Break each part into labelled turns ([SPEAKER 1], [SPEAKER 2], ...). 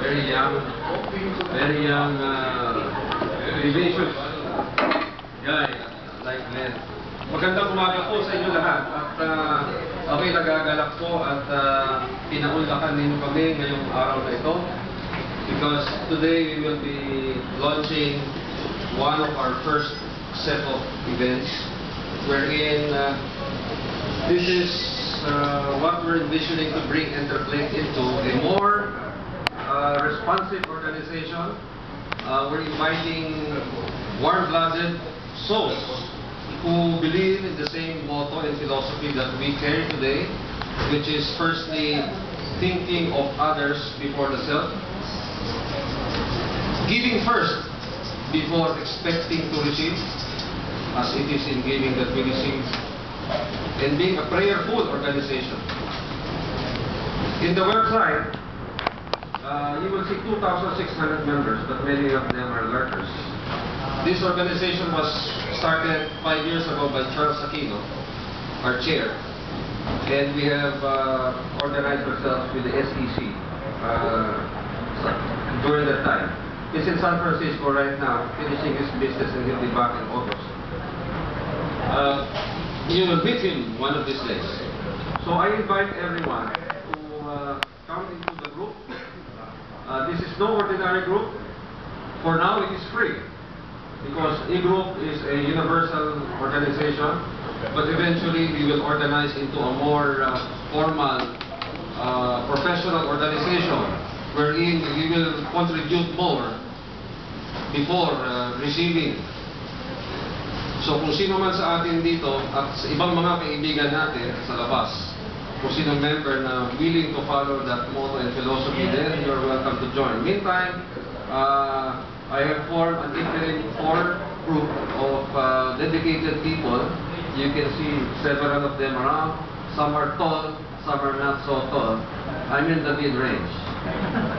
[SPEAKER 1] very young, vivacious guy like Glenn. Magandang umaga po sa inyo lahat at ako'y nagagalak po at pinaunlakan ninyo kami ngayong araw na ito because today we will be launching one of our first set of events wherein this is what we're envisioning to bring Interplate into a more responsive organization. We're inviting warm-blooded souls who believe in the same motto and philosophy that we carry today, which is firstly thinking of others before the self, giving first before expecting to receive, as it is in giving that we receive, and being a prayerful organization. In the website, you will see 2,600 members, but many of them are lurkers. This organization was started 5 years ago by Charles Aquino, our chair, and we have organized ourselves with the SEC during that time. He's in San Francisco right now, finishing his business, and he'll be back in August. You will meet him one of these days. So I invite everyone to come into the group. This is no ordinary group. For now, it is free because e-group is a universal organization, but eventually we will organize into a more formal, professional organization wherein we will contribute more before receiving. So kung sino man sa atin dito at sa ibang mga kaibigan natin sa labas, kung sino member na willing to follow that motto and philosophy, then you're welcome to join. Meantime, I have formed an interim core group of dedicated people. You can see several of them around. Some are tall, some are not so tall. I'm in the mid-range.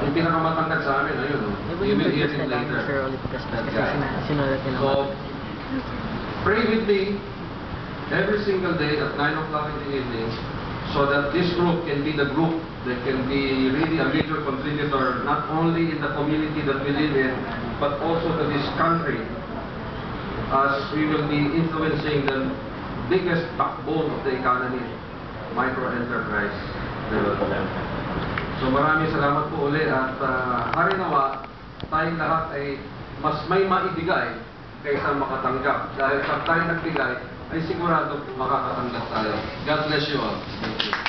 [SPEAKER 1] Yung pinakamatangkad sa amin, ayun, you will hear him later. That guy. So, pray with me every single day at 9 o'clock in the evening so that this group can be the group that can be really a major contributor not only in the community that we live in but also to this country as we will be influencing the biggest backbone of the economy, micro-enterprise development. So maraming salamat po ulit at harinawa tayong lahat ay mas may maibigay kaysa makatanggap. Dahil sa tayo nagbigay, ay sigurado makakatanggap tayo. God bless you all. Thank you.